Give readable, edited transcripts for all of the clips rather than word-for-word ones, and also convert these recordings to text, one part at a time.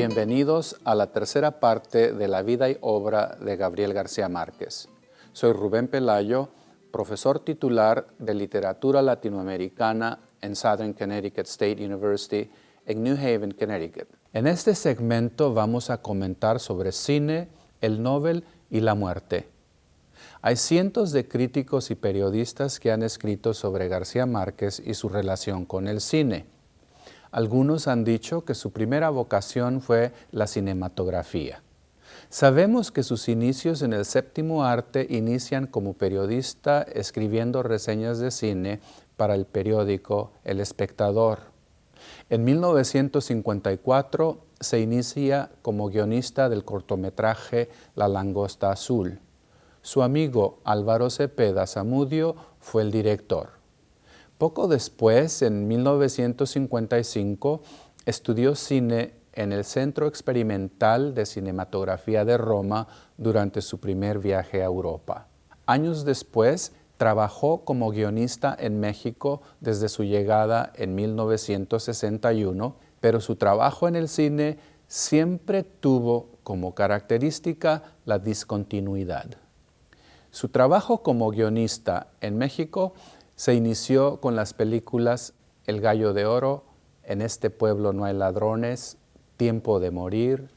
Bienvenidos a la tercera parte de la vida y obra de Gabriel García Márquez. Soy Rubén Pelayo, profesor titular de Literatura Latinoamericana en Southern Connecticut State University en New Haven, Connecticut. En este segmento vamos a comentar sobre cine, el Nobel y la muerte. Hay cientos de críticos y periodistas que han escrito sobre García Márquez y su relación con el cine. Algunos han dicho que su primera vocación fue la cinematografía. Sabemos que sus inicios en el séptimo arte inician como periodista escribiendo reseñas de cine para el periódico El Espectador. En 1954 se inicia como guionista del cortometraje La Langosta Azul. Su amigo Álvaro Cepeda Zamudio fue el director. Poco después, en 1955, estudió cine en el Centro Experimental de Cinematografía de Roma durante su primer viaje a Europa. Años después, trabajó como guionista en México desde su llegada en 1961, pero su trabajo en el cine siempre tuvo como característica la discontinuidad. Su trabajo como guionista en México se inició con las películas El Gallo de Oro, En este pueblo no hay ladrones, Tiempo de morir,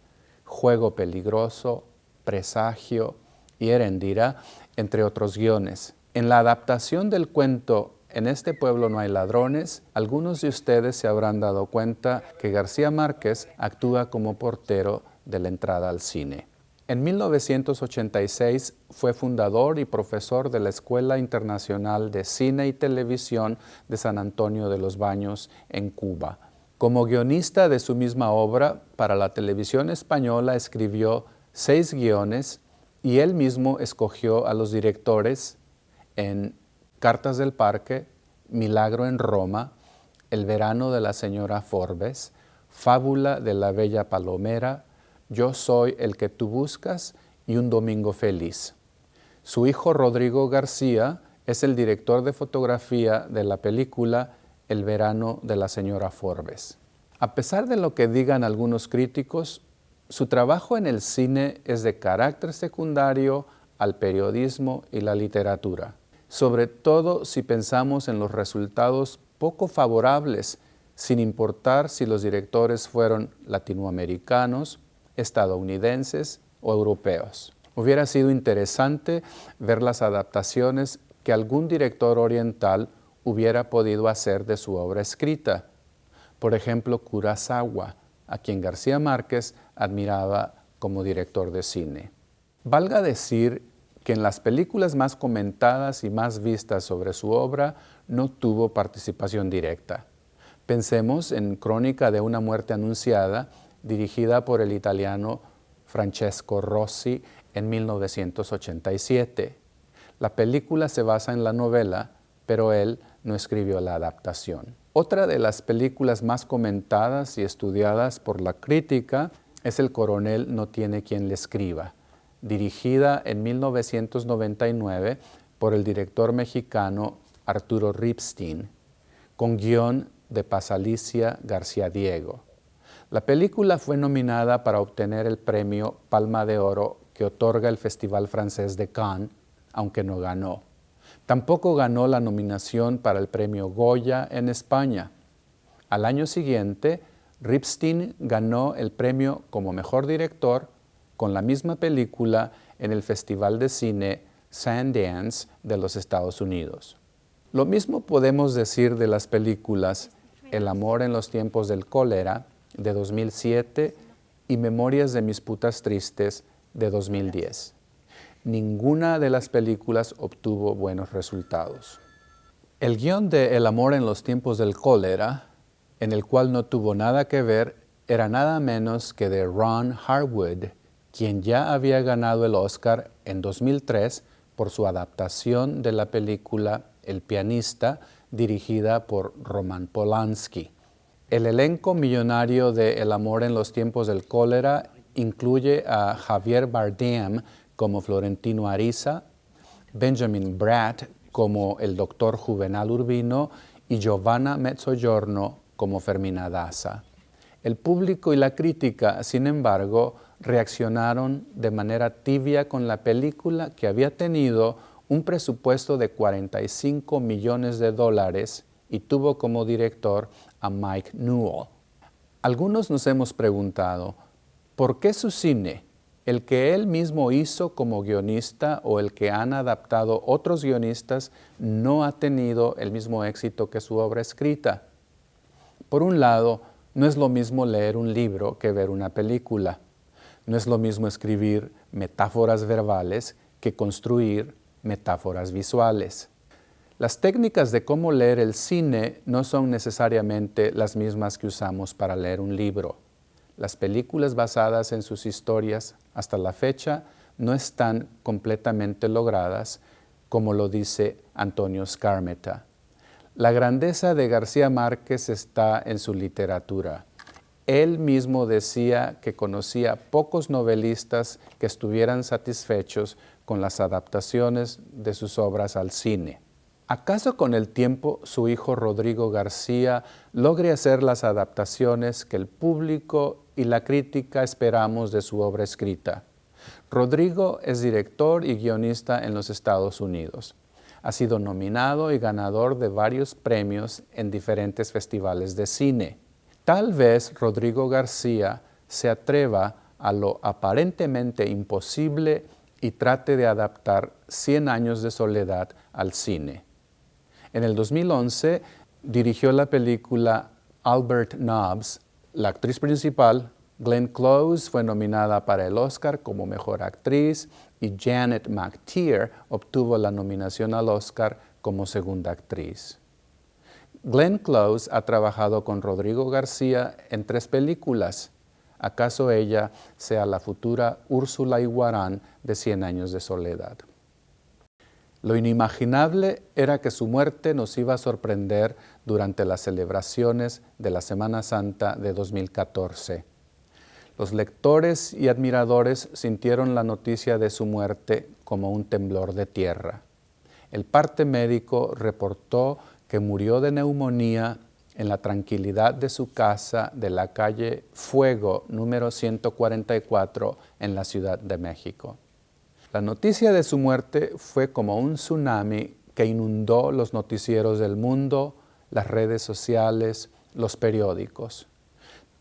Juego peligroso, Presagio y Erendira, entre otros guiones. En la adaptación del cuento En este pueblo no hay ladrones, algunos de ustedes se habrán dado cuenta que García Márquez actúa como portero de la entrada al cine. En 1986 fue fundador y profesor de la Escuela Internacional de Cine y Televisión de San Antonio de los Baños, en Cuba. Como guionista de su misma obra, para la televisión española escribió 6 guiones y él mismo escogió a los directores en Cartas del Parque, Milagro en Roma, El verano de la señora Forbes, Fábula de la bella palomera, Yo soy el que tú buscas y Un domingo feliz. Su hijo Rodrigo García es el director de fotografía de la película El verano de la señora Forbes. A pesar de lo que digan algunos críticos, su trabajo en el cine es de carácter secundario al periodismo y la literatura, sobre todo si pensamos en los resultados poco favorables, sin importar si los directores fueron latinoamericanos, estadounidenses o europeos. Hubiera sido interesante ver las adaptaciones que algún director oriental hubiera podido hacer de su obra escrita. Por ejemplo, Kurosawa, a quien García Márquez admiraba como director de cine. Valga decir que en las películas más comentadas y más vistas sobre su obra no tuvo participación directa. Pensemos en Crónica de una muerte anunciada, dirigida por el italiano Francesco Rosi en 1987. La película se basa en la novela, pero él no escribió la adaptación. Otra de las películas más comentadas y estudiadas por la crítica es El coronel no tiene quien le escriba, dirigida en 1999 por el director mexicano Arturo Ripstein, con guión de Paz Alicia García Diego. La película fue nominada para obtener el premio Palma de Oro que otorga el Festival Francés de Cannes, aunque no ganó. Tampoco ganó la nominación para el premio Goya en España. Al año siguiente, Ripstein ganó el premio como mejor director con la misma película en el Festival de Cine Sundance de los Estados Unidos. Lo mismo podemos decir de las películas El amor en los tiempos del cólera, de 2007, y Memorias de mis putas tristes, de 2010. Ninguna de las películas obtuvo buenos resultados. El guión de El amor en los tiempos del cólera, en el cual no tuvo nada que ver, era nada menos que de Ron Harwood, quien ya había ganado el Oscar en 2003 por su adaptación de la película El pianista, dirigida por Roman Polanski. El elenco millonario de El amor en los tiempos del cólera incluye a Javier Bardem como Florentino Ariza, Benjamin Bratt como el doctor Juvenal Urbino y Giovanna Mezzogiorno como Fermina Daza. El público y la crítica, sin embargo, reaccionaron de manera tibia con la película, que había tenido un presupuesto de $45 millones y tuvo como director a Mike Newell. Algunos nos hemos preguntado, ¿por qué su cine, el que él mismo hizo como guionista o el que han adaptado otros guionistas, no ha tenido el mismo éxito que su obra escrita? Por un lado, no es lo mismo leer un libro que ver una película. No es lo mismo escribir metáforas verbales que construir metáforas visuales. Las técnicas de cómo leer el cine no son necesariamente las mismas que usamos para leer un libro. Las películas basadas en sus historias, hasta la fecha, no están completamente logradas, como lo dice Antonio Skármeta. La grandeza de García Márquez está en su literatura. Él mismo decía que conocía pocos novelistas que estuvieran satisfechos con las adaptaciones de sus obras al cine. ¿Acaso con el tiempo su hijo Rodrigo García logre hacer las adaptaciones que el público y la crítica esperamos de su obra escrita? Rodrigo es director y guionista en los Estados Unidos. Ha sido nominado y ganador de varios premios en diferentes festivales de cine. Tal vez Rodrigo García se atreva a lo aparentemente imposible y trate de adaptar 100 años de soledad al cine. En el 2011 dirigió la película Albert Nobbs. La actriz principal, Glenn Close, fue nominada para el Oscar como Mejor Actriz y Janet McTeer obtuvo la nominación al Oscar como Segunda Actriz. Glenn Close ha trabajado con Rodrigo García en 3 películas. ¿Acaso ella sea la futura Úrsula Iguarán de 100 años de soledad? Lo inimaginable era que su muerte nos iba a sorprender durante las celebraciones de la Semana Santa de 2014. Los lectores y admiradores sintieron la noticia de su muerte como un temblor de tierra. El parte médico reportó que murió de neumonía en la tranquilidad de su casa de la calle Fuego, número 144, en la Ciudad de México. La noticia de su muerte fue como un tsunami que inundó los noticieros del mundo, las redes sociales, los periódicos.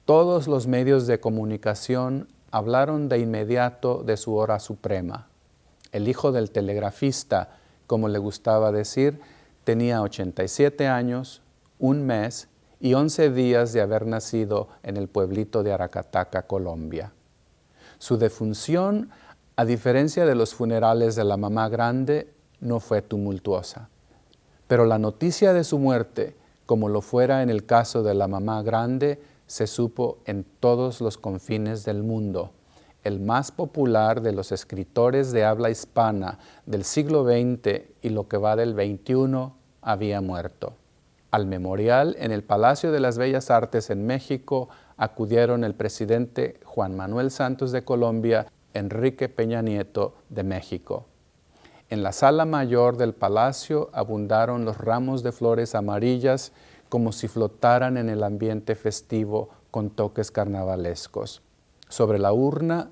Todos los medios de comunicación hablaron de inmediato de su hora suprema. El hijo del telegrafista, como le gustaba decir, tenía 87 años, 1 mes y 11 días de haber nacido en el pueblito de Aracataca, Colombia. Su defunción, a diferencia de los funerales de la mamá grande, no fue tumultuosa. Pero la noticia de su muerte, como lo fuera en el caso de la mamá grande, se supo en todos los confines del mundo. El más popular de los escritores de habla hispana del siglo XX y lo que va del XXI había muerto. Al memorial en el Palacio de las Bellas Artes en México acudieron el presidente Juan Manuel Santos de Colombia, Enrique Peña Nieto de México. En la sala mayor del palacio abundaron los ramos de flores amarillas como si flotaran en el ambiente festivo con toques carnavalescos. Sobre la urna,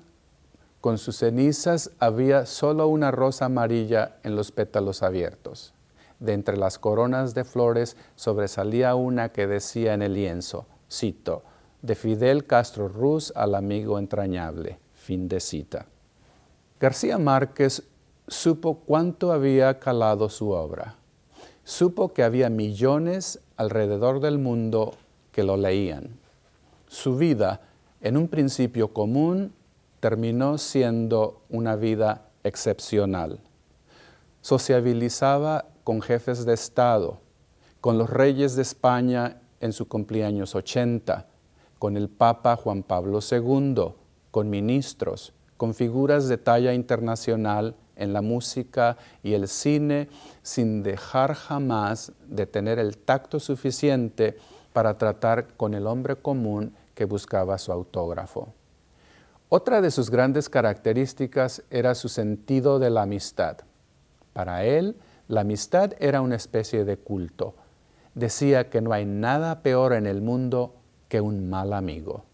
con sus cenizas, había solo una rosa amarilla en los pétalos abiertos. De entre las coronas de flores sobresalía una que decía en el lienzo, cito, de Fidel Castro Ruz al amigo entrañable. Fin de cita. García Márquez supo cuánto había calado su obra. Supo que había millones alrededor del mundo que lo leían. Su vida, en un principio común, terminó siendo una vida excepcional. Sociabilizaba con jefes de Estado, con los reyes de España en su cumpleaños 80, con el Papa Juan Pablo II, con ministros, con figuras de talla internacional en la música y el cine, sin dejar jamás de tener el tacto suficiente para tratar con el hombre común que buscaba su autógrafo. Otra de sus grandes características era su sentido de la amistad. Para él, la amistad era una especie de culto. Decía que no hay nada peor en el mundo que un mal amigo.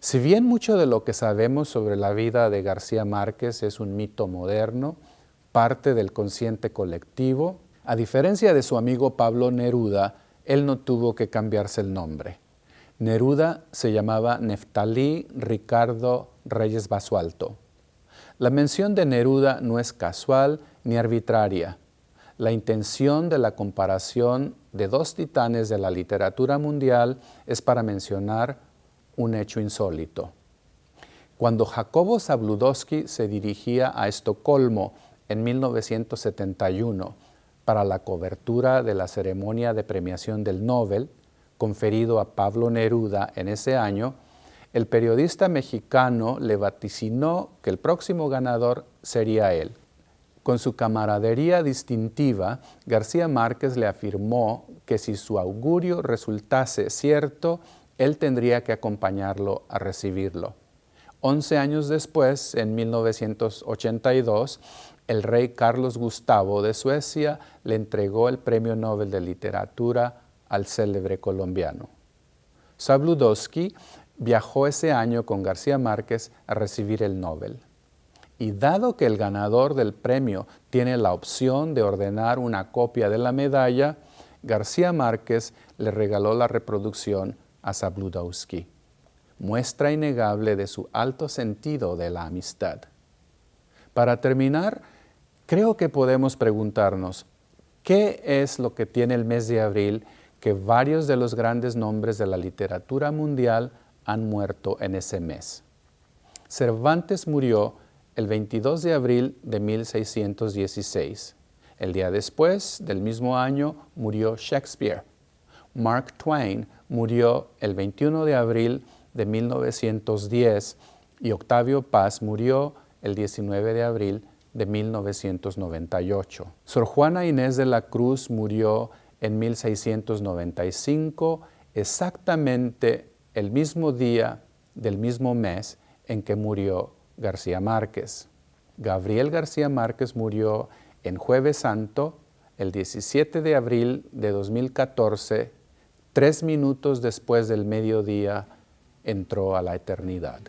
Si bien mucho de lo que sabemos sobre la vida de García Márquez es un mito moderno, parte del consciente colectivo, a diferencia de su amigo Pablo Neruda, él no tuvo que cambiarse el nombre. Neruda se llamaba Neftalí Ricardo Reyes Basualto. La mención de Neruda no es casual ni arbitraria. La intención de la comparación de dos titanes de la literatura mundial es para mencionar un hecho insólito. Cuando Jacobo Zabludowski se dirigía a Estocolmo en 1971 para la cobertura de la ceremonia de premiación del Nobel, conferido a Pablo Neruda en ese año, el periodista mexicano le vaticinó que el próximo ganador sería él. Con su camaradería distintiva, García Márquez le afirmó que si su augurio resultase cierto, él tendría que acompañarlo a recibirlo. 11 años después, en 1982, el rey Carlos Gustavo de Suecia le entregó el Premio Nobel de Literatura al célebre colombiano. Zabludowski viajó ese año con García Márquez a recibir el Nobel. Y dado que el ganador del premio tiene la opción de ordenar una copia de la medalla, García Márquez le regaló la reproducción a Zabludowski. Muestra innegable de su alto sentido de la amistad. Para terminar, creo que podemos preguntarnos, ¿qué es lo que tiene el mes de abril que varios de los grandes nombres de la literatura mundial han muerto en ese mes? Cervantes murió el 22 de abril de 1616. El día después, del mismo año, murió Shakespeare. Mark Twain murió el 21 de abril de 1910 y Octavio Paz murió el 19 de abril de 1998. Sor Juana Inés de la Cruz murió en 1695, exactamente el mismo día del mismo mes en que murió García Márquez. Gabriel García Márquez murió en Jueves Santo, el 17 de abril de 2014, 3 minutos después del mediodía, entró a la eternidad.